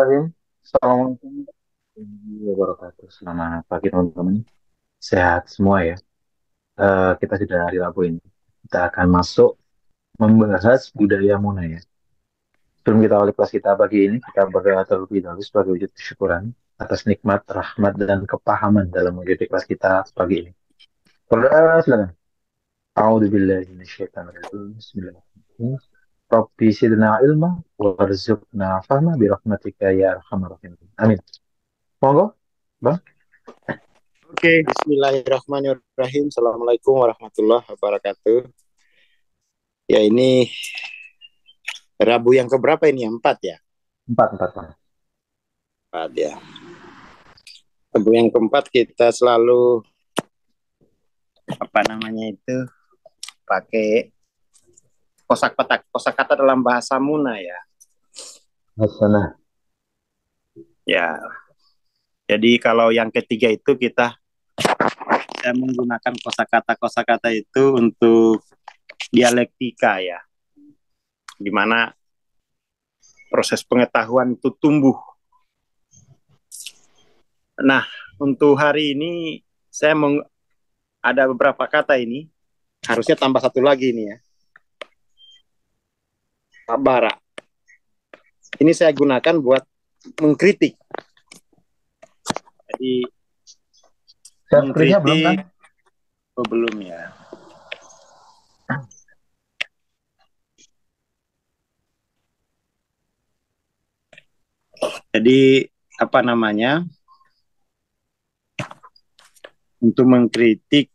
Bismillahirrahmanirrahim. Assalamualaikum warahmatullahi wabarakatuh. Selamat pagi teman-teman. Sehat semua ya. Kita sudah hari Rabu ini. Kita akan masuk membahas budaya Muna ya. Sebelum kita awali kelas kita pagi ini, kita berdoa terlebih dahulu sebagai wujud kesyukuran atas nikmat, rahmat, dan kepahaman dalam mengikuti kelas kita pagi ini. Berdoa silakan. A'udzubillahi minasyaitonirrajim. Bismillahirrahmanirrahim. Rabbi zidna ilma warzuqna fahma birahmatika ya arhamar rahimin. Amin. Monggo, Bang. Oke, Bismillahirrahmanirrahim. Assalamualaikum warahmatullahi wabarakatuh. Ya, ini Rabu yang keberapa ini? Empat ya? Empat, Bang. Empat ya. Rabu yang keempat kita selalu pakai kosakata dalam bahasa Muna ya. Hasanah. Ya. Jadi kalau yang ketiga itu kita menggunakan kosakata itu untuk dialektika ya. Gimana proses pengetahuan itu tumbuh. Nah, untuk hari ini saya ada beberapa kata ini. Harusnya tambah satu lagi ini ya. Sabara. Ini saya gunakan buat mengkritik. Jadi Skripnya belum kan? Oh, belum ya. Jadi untuk mengkritik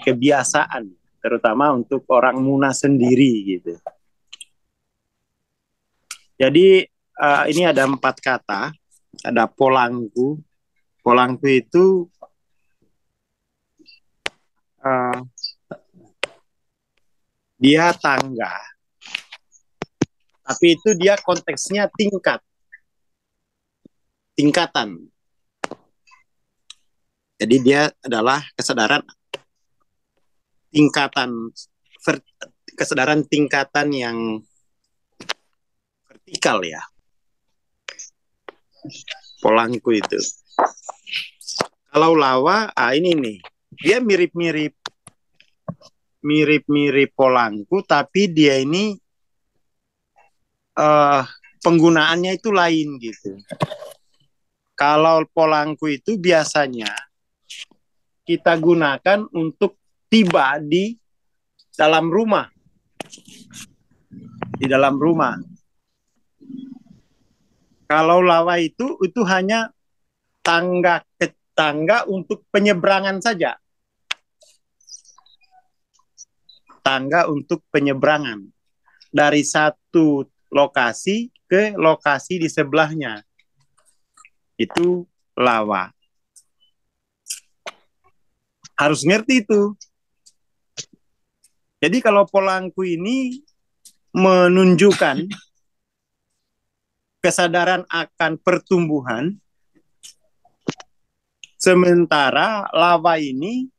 kebiasaan, terutama untuk orang Muna sendiri gitu. Jadi ini ada 4 kata. Ada polangku. Polangku itu dia tangga, tapi itu dia konteksnya tingkatan. Jadi dia adalah kesadaran tingkatan yang vertikal ya. Polangku itu. Kalau lawa, ini nih, dia mirip-mirip polangku, tapi dia ini penggunaannya itu lain gitu. Kalau polangku itu biasanya kita gunakan untuk tiba di dalam rumah. Di dalam rumah. Kalau lawa itu hanya tangga untuk penyeberangan saja. Tangga untuk penyeberangan dari satu lokasi ke lokasi di sebelahnya. Itu lawa. Harus ngerti itu. Jadi kalau polangku ini menunjukkan kesadaran akan pertumbuhan, sementara lawa ini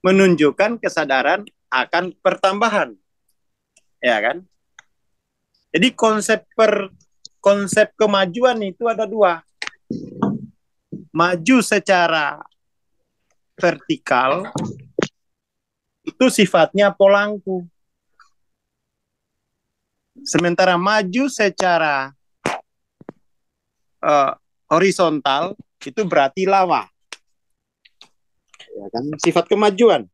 menunjukkan kesadaran akan pertambahan. Ya kan? Jadi konsep kemajuan itu ada 2. Maju secara vertikal itu sifatnya polangku. Sementara maju secara horizontal itu berarti lawa. Ya kan? Sifat kemajuan.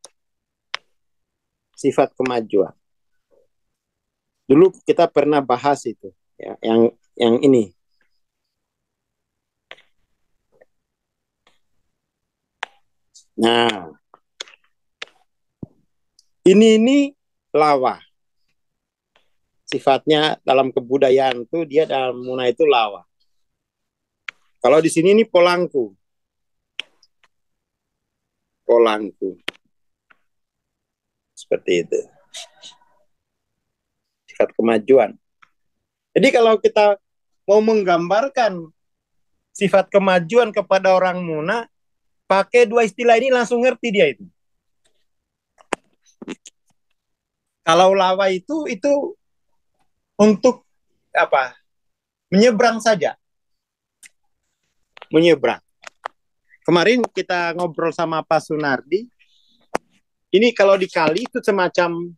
Dulu kita pernah bahas itu, ya, yang ini. Nah, ini lawa. Sifatnya dalam kebudayaan itu dia dalam Muna itu lawa. Kalau di sini ini polangku. Seperti itu. Sifat kemajuan. Jadi kalau kita mau menggambarkan sifat kemajuan kepada orang Muna, pakai 2 istilah ini langsung ngerti dia itu. Kalau lawa itu untuk menyeberang saja, menyeberang. Kemarin kita ngobrol sama Pak Sunardi, ini kalau dikali itu semacam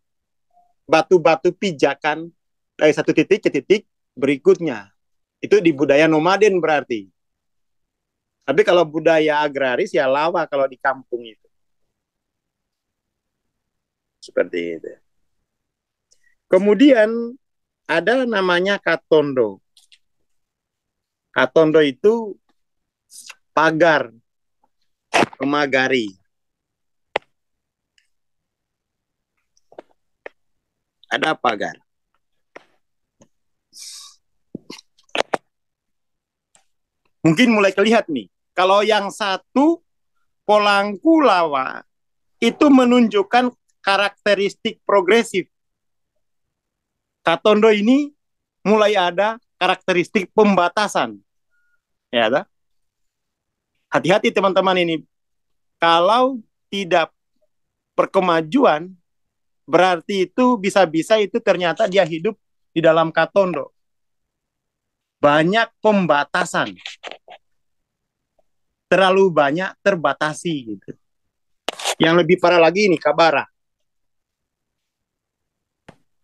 batu-batu pijakan dari satu titik ke titik berikutnya. Itu di budaya nomaden berarti. Tapi kalau budaya agraris ya lawa kalau di kampung itu. Seperti itu. Kemudian ada namanya katondo. Katondo itu pagar, pemagari. Ada pagar. Mungkin mulai kelihatan nih. Kalau yang satu Polangku lawa itu menunjukkan karakteristik progresif. Katondo ini mulai ada karakteristik pembatasan. Ya, tak? Hati-hati teman-teman ini. Kalau tidak berkemajuan, berarti itu bisa-bisa itu ternyata dia hidup di dalam katondo. Banyak pembatasan. Terlalu banyak terbatasi gitu. Yang lebih parah lagi ini kabara.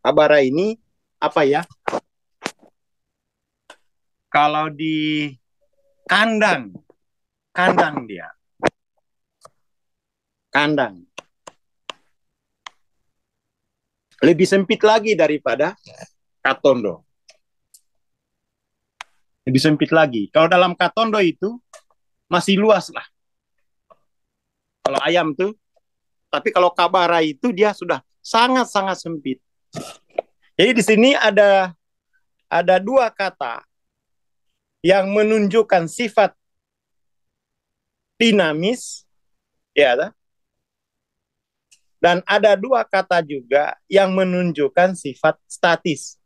Kabara ini apa ya? Kalau di kandang dia. Kandang. Lebih sempit lagi daripada katondo. Lebih sempit lagi. Kalau dalam katondo itu masih luas lah. Kalau ayam tuh, tapi kalau kabara itu dia sudah sangat-sangat sempit. Jadi di sini ada dua kata yang menunjukkan sifat dinamis, ya, dan ada dua kata juga yang menunjukkan sifat statis.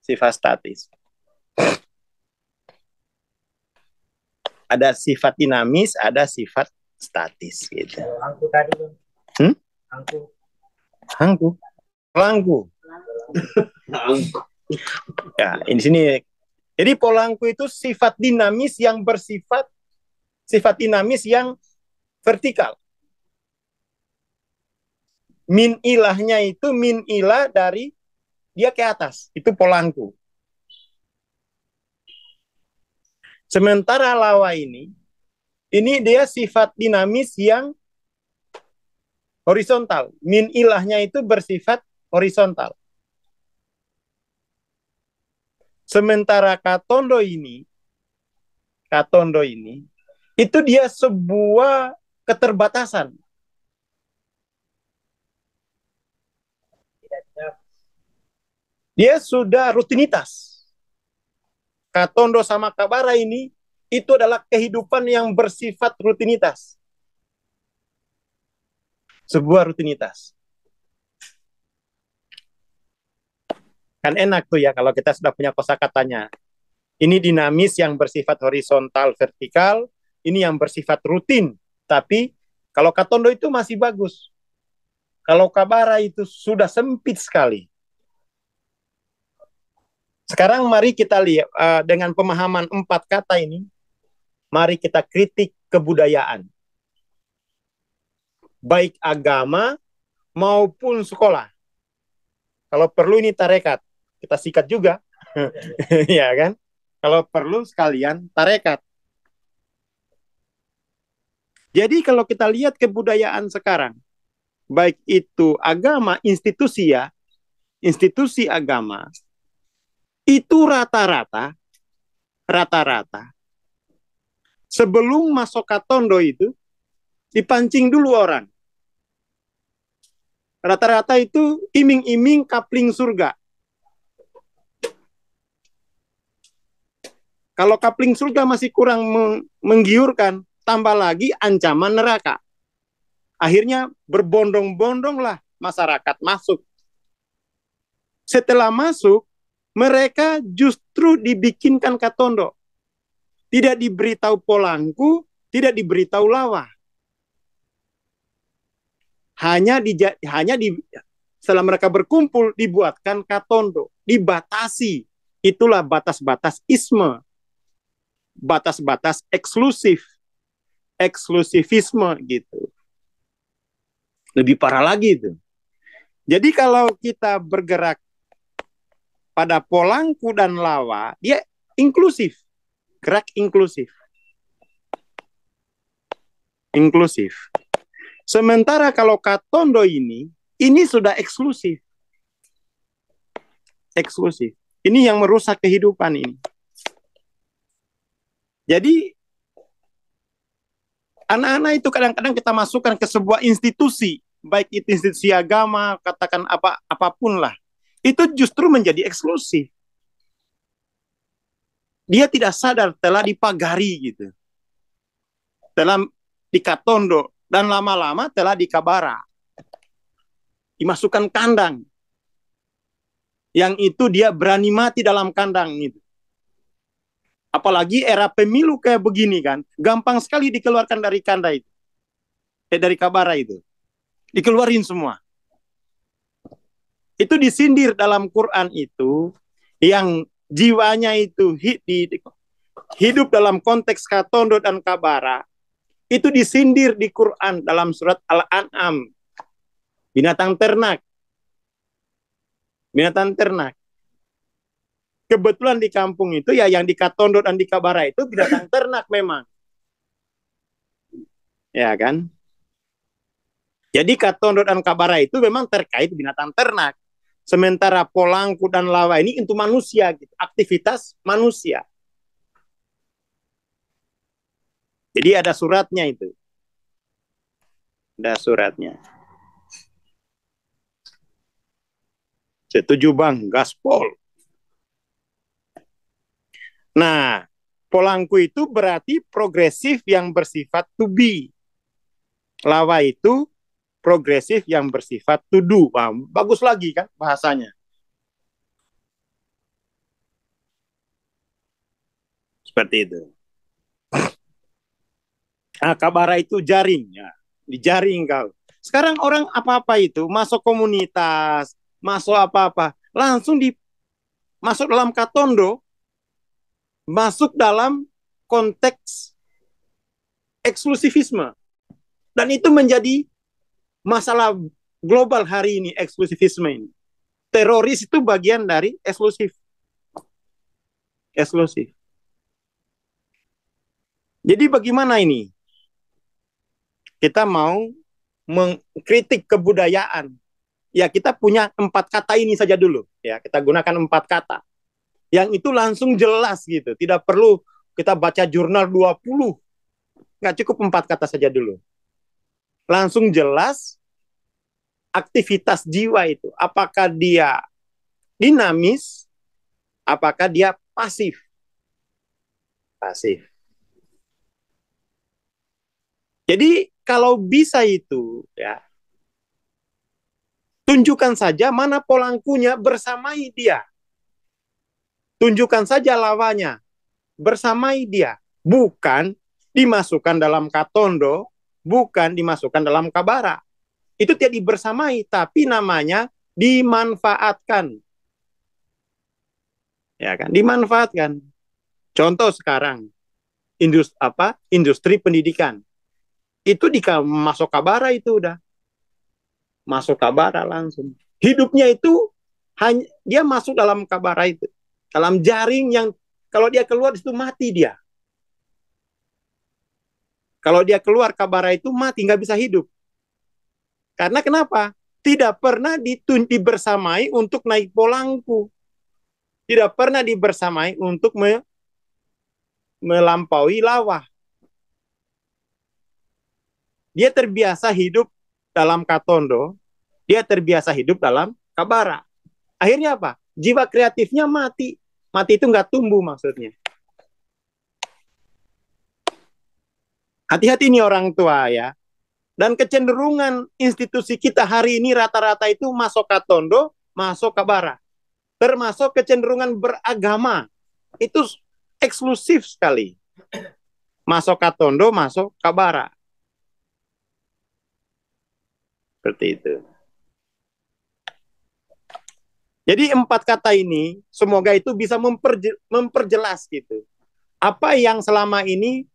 Sifat statis. Ada sifat dinamis, ada sifat statis gitu. Angku tadi, angku. Angku. Polangku. Ya, ini sini. Jadi polangku itu sifat dinamis yang bersifat dinamis yang vertikal. Min ilahnya itu min ilah dari dia ke atas. Itu polangku. Sementara lawa ini dia sifat dinamis yang horizontal. Min ilahnya itu bersifat horizontal. Sementara katondo ini itu dia sebuah keterbatasan. Dia sudah rutinitas. Katondo sama kabara ini itu adalah kehidupan yang bersifat rutinitas. Sebuah rutinitas. Kan enak tuh ya kalau kita sudah punya kosakatanya. Ini dinamis yang bersifat horizontal, vertikal. Ini yang bersifat rutin. Tapi kalau katondo itu masih bagus. Kalau kabara itu sudah sempit sekali. Sekarang mari kita lihat dengan pemahaman 4 kata ini, mari kita kritik kebudayaan. Baik agama maupun sekolah. Kalau perlu ini tarekat, kita sikat juga. Ya kan? Kalau perlu sekalian tarekat. Jadi kalau kita lihat kebudayaan sekarang, baik itu agama, institusi ya, institusi agama, itu rata-rata sebelum masuk katondo itu dipancing dulu orang. Rata-rata itu iming-iming kapling surga. Kalau kapling surga masih kurang menggiurkan, tambah lagi ancaman neraka. Akhirnya berbondong-bondonglah masyarakat masuk. Setelah masuk, mereka justru dibikinkan katondo. Tidak diberitahu polangku, tidak diberitahu lawa. Hanya setelah mereka berkumpul, dibuatkan katondo, dibatasi. Itulah batas-batas isme, batas-batas eksklusivisme gitu. Lebih parah lagi itu. Jadi kalau kita bergerak pada Polangku dan Lawa, dia inklusif, gerak inklusif. Inklusif. Sementara kalau Katondo ini sudah eksklusif. Eksklusif. Ini yang merusak kehidupan ini. Jadi anak-anak itu kadang-kadang kita masukkan ke sebuah institusi, baik itu institusi agama, katakan apapun lah. Itu justru menjadi eksklusif. Dia tidak sadar telah dipagari gitu. Telah dikatondo dan lama-lama telah dikabara. Dimasukkan kandang. Yang itu dia berani mati dalam kandang itu. Apalagi era pemilu kayak begini kan, gampang sekali dikeluarkan dari kandang itu. Dari kabara itu. Dikeluarin semua. Itu disindir dalam Quran itu, yang jiwanya itu hidup dalam konteks katondo dan kabara, itu disindir di Quran dalam surat Al-An'am. Binatang ternak. Binatang ternak. Kebetulan di kampung itu ya yang di Katondo dan di Kabara itu binatang ternak memang. Ya kan? Jadi Katondo dan Kabara itu memang terkait binatang ternak. Sementara Polangku dan Lawa ini untuk manusia gitu, aktivitas manusia. Jadi ada suratnya itu. Ada suratnya. Setuju Bang, gaspol. Nah, Polangku itu berarti progresif yang bersifat to be. Lawa itu progresif yang bersifat to do. Bagus lagi kan bahasanya. Seperti itu. Nah, kabara itu jaring. Ya. Dijaring kau. Sekarang orang apa-apa itu, masuk komunitas, masuk apa-apa, langsung masuk dalam katondo, masuk dalam konteks eksklusivisme. Dan itu menjadi masalah global hari ini, eksklusivisme ini. Teroris itu bagian dari eksklusif. Eksklusif. Jadi bagaimana ini? Kita mau mengkritik kebudayaan. Ya kita punya 4 kata ini saja dulu. Ya kita gunakan 4 kata. Yang itu langsung jelas gitu. Tidak perlu kita baca jurnal 20. Nggak cukup 4 kata saja dulu. Langsung jelas aktivitas jiwa itu. Apakah dia dinamis? Apakah dia pasif? Pasif. Jadi kalau bisa itu ya tunjukkan saja mana Polangkunya bersamai dia. Tunjukkan saja lawanya bersamai dia. Bukan dimasukkan dalam katondo, bukan dimasukkan dalam kabara. Itu tidak dibersamai, tapi namanya dimanfaatkan. Ya kan, dimanfaatkan. Contoh sekarang industri pendidikan. Itu masuk kabara itu udah. Masuk kabara langsung. Hidupnya itu hanya dia masuk dalam kabara itu. Dalam jaring yang kalau dia keluar itu mati dia. Kalau dia keluar kabara itu mati, nggak bisa hidup. Karena kenapa? Tidak pernah dibersamai untuk naik Polangku. Tidak pernah dibersamai untuk melampaui Lawa. Dia terbiasa hidup dalam katondo, dia terbiasa hidup dalam kabara. Akhirnya apa? Jiwa kreatifnya mati. Mati itu nggak tumbuh maksudnya. Hati-hati nih orang tua ya. Dan kecenderungan institusi kita hari ini rata-rata itu masuk katondo, masuk kabara. Termasuk kecenderungan beragama. Itu eksklusif sekali. Masuk katondo, masuk kabara. Seperti itu. Jadi 4 kata ini semoga itu bisa memperjelas gitu. Apa yang selama ini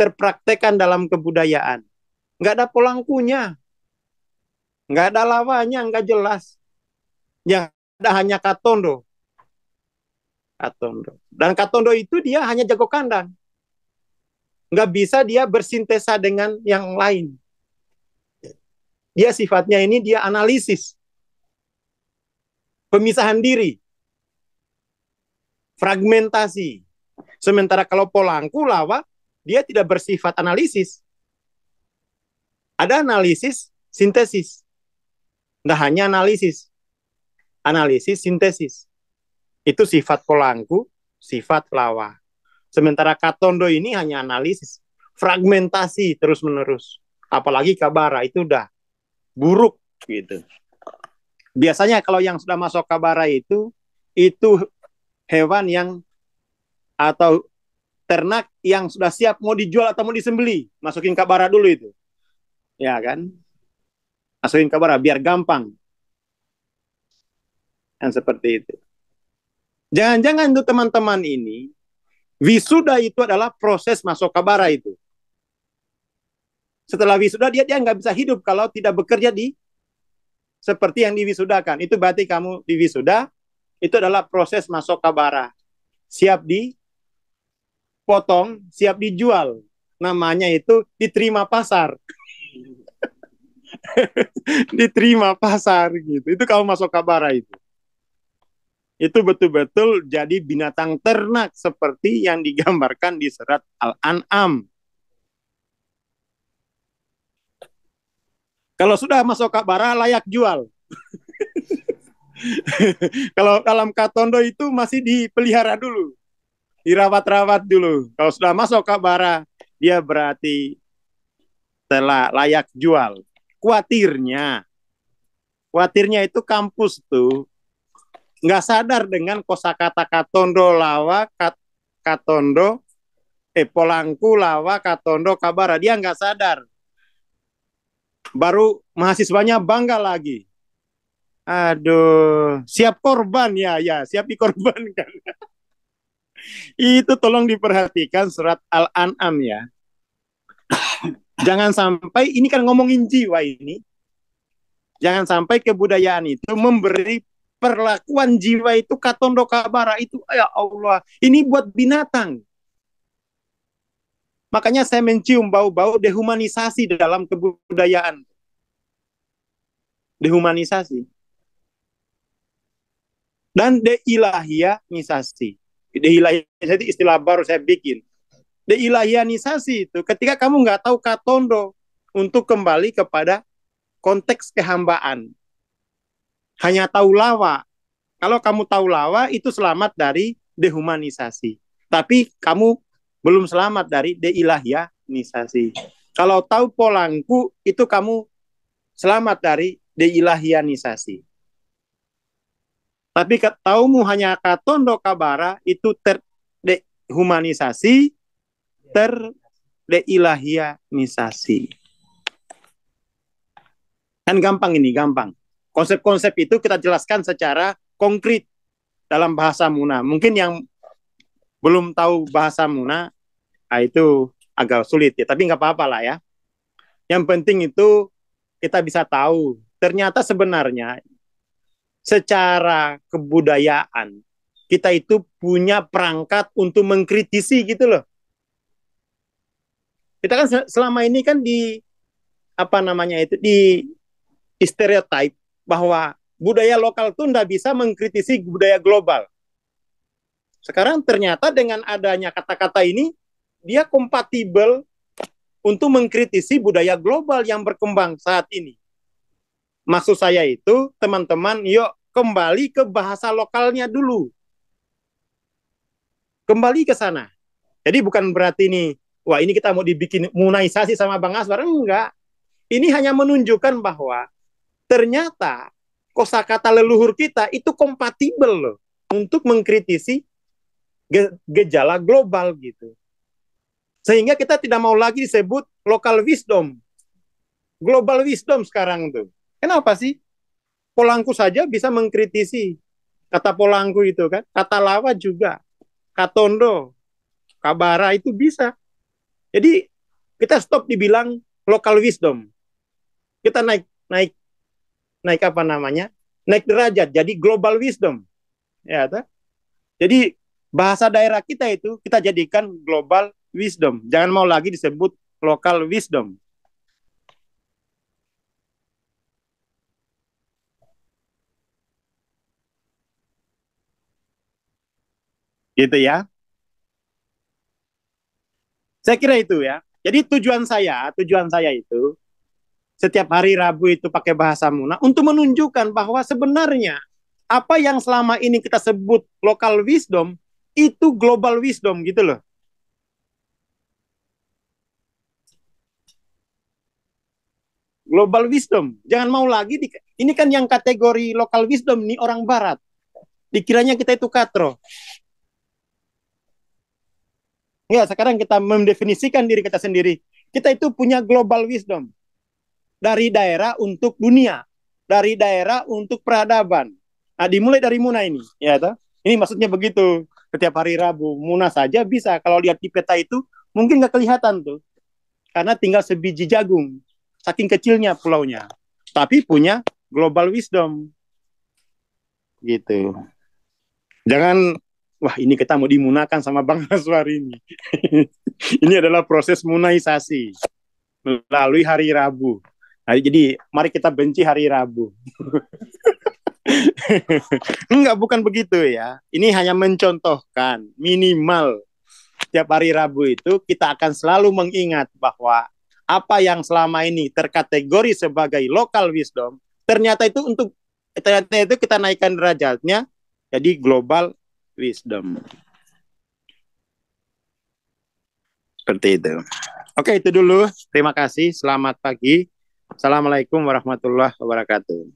terpraktekkan dalam kebudayaan. Nggak ada polangkunya, nggak ada lawanya, nggak jelas. Yang ada hanya katondo. Katondo. Dan katondo itu dia hanya jago kandang. Nggak bisa dia bersintesa dengan yang lain. Dia sifatnya ini dia analisis. Pemisahan diri. Fragmentasi. Sementara kalau polangku, lawa, dia tidak bersifat analisis. Ada analisis, sintesis. Nggak hanya analisis. Analisis, sintesis. Itu sifat polangku, sifat lawa. Sementara katondo ini hanya analisis. Fragmentasi terus-menerus. Apalagi kabara, itu udah buruk gitu. Biasanya kalau yang sudah masuk kabara itu hewan yang atau ternak yang sudah siap mau dijual atau mau disembeli, masukin kabara dulu itu. Ya kan? Masukin kabara biar gampang. Yang seperti itu. Jangan-jangan tuh teman-teman ini wisuda itu adalah proses masuk kabara itu. Setelah wisuda dia nggak bisa hidup kalau tidak bekerja di seperti yang diwisudakan. Itu berarti kamu diwisuda, itu adalah proses masuk kabara. Siap dipotong, siap dijual. Namanya itu diterima pasar. Diterima pasar gitu. Itu kamu masuk kabara itu. Itu betul-betul jadi binatang ternak seperti yang digambarkan di surat Al-An'am. Kalau sudah masuk kabara layak jual. Kalau dalam katondo itu masih dipelihara dulu, dirawat-rawat dulu. Kalau sudah masuk kabara, dia berarti telah layak jual. Kuatirnya itu kampus tuh nggak sadar dengan kosakata katondo lawa, katondo, polangku lawa, katondo kabara. Dia nggak sadar. Baru mahasiswanya bangga lagi. Aduh, siap korban ya, siap dikorbankan. Itu tolong diperhatikan surat Al-An'am ya. Jangan sampai, ini kan ngomongin jiwa ini. Jangan sampai kebudayaan itu memberi perlakuan jiwa itu katondo kabara itu, ya Allah, ini buat binatang. Makanya saya mencium bau-bau dehumanisasi dalam kebudayaan. Dehumanisasi. Dan deilahianisasi. Deilahianisasi itu istilah baru saya bikin. Deilahianisasi itu ketika kamu nggak tahu katondo untuk kembali kepada konteks kehambaan. Hanya tahu lawa. Kalau kamu tahu lawa itu selamat dari dehumanisasi. Tapi kamu belum selamat dari deilahianisasi. Kalau tahu polangku itu kamu selamat dari deilahianisasi. Tapi taumu hanya katondo kabara itu terdehumanisasi, terdeilahianisasi. Kan gampang ini, gampang. Konsep-konsep itu kita jelaskan secara konkret dalam bahasa Muna. Mungkin yang belum tahu bahasa Muna, itu agak sulit ya. Tapi nggak apa-apa lah ya. Yang penting itu kita bisa tahu. Ternyata sebenarnya secara kebudayaan kita itu punya perangkat untuk mengkritisi gitu loh. Kita kan selama ini kan di stereotip bahwa budaya lokal itu tidak bisa mengkritisi budaya global. Sekarang ternyata dengan adanya kata-kata ini dia kompatibel untuk mengkritisi budaya global yang berkembang saat ini. Maksud saya itu, teman-teman, yuk kembali ke bahasa lokalnya dulu. Kembali ke sana. Jadi bukan berarti ini, wah ini kita mau dibikin munaisasi sama Bang Aswar. Enggak. Ini hanya menunjukkan bahwa ternyata kosakata leluhur kita itu kompatibel loh untuk mengkritisi gejala global gitu. Sehingga kita tidak mau lagi disebut local wisdom. Global wisdom sekarang tuh. Kenapa sih? Polangku saja bisa mengkritisi kata Polangku itu kan, kata Lawa juga, Katondo, Kabara itu bisa. Jadi kita stop dibilang local wisdom. Kita naik naik naik apa namanya? Naik derajat jadi global wisdom. Ya, tak? Jadi bahasa daerah kita itu kita jadikan global wisdom. Jangan mau lagi disebut local wisdom. Gitu ya. Saya kira itu ya. Jadi tujuan saya itu setiap hari Rabu itu pakai bahasa Muna untuk menunjukkan bahwa sebenarnya apa yang selama ini kita sebut local wisdom itu global wisdom gitu loh. Global wisdom. Jangan mau lagi ini kan yang kategori local wisdom nih orang barat. Dikiranya kita itu katro. Ya, sekarang kita mendefinisikan diri kita sendiri. Kita itu punya global wisdom. Dari daerah untuk dunia. Dari daerah untuk peradaban. Nah, dimulai dari Muna ini. Ya, toh? Ini maksudnya begitu. Setiap hari Rabu. Muna saja bisa. Kalau lihat di peta itu, mungkin nggak kelihatan tuh. Karena tinggal sebiji jagung. Saking kecilnya pulaunya. Tapi punya global wisdom. Gitu. Jangan, wah ini kita mau dimunakan sama Bang Aswar ini. Ini adalah proses munaisasi melalui hari Rabu. Nah, jadi mari kita benci hari Rabu. Enggak, bukan begitu ya. Ini hanya mencontohkan minimal tiap hari Rabu itu kita akan selalu mengingat bahwa apa yang selama ini terkategori sebagai local wisdom ternyata itu kita naikkan derajatnya jadi global wisdom. Seperti itu. Oke, itu dulu. Terima kasih. Selamat pagi. Assalamualaikum warahmatullahi wabarakatuh.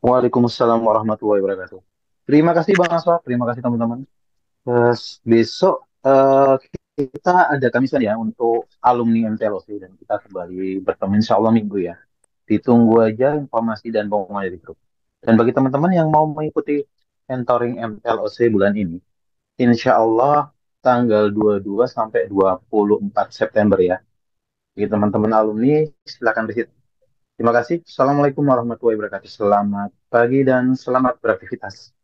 Waalaikumsalam warahmatullahi wabarakatuh. Terima kasih Bang Aswar, terima kasih teman-teman. Besok kita ada kamisan ya untuk alumni MTLOC dan kita kembali bertemu insya Allah minggu ya. Ditunggu aja informasi dan pengumuman dari grup. Dan bagi teman-teman yang mau mengikuti mentoring MTLOC bulan ini, insya Allah tanggal 22 sampai 24 September ya. Bagi teman-teman alumni, silakan visit. Terima kasih. Assalamualaikum warahmatullahi wabarakatuh. Selamat pagi dan selamat beraktivitas.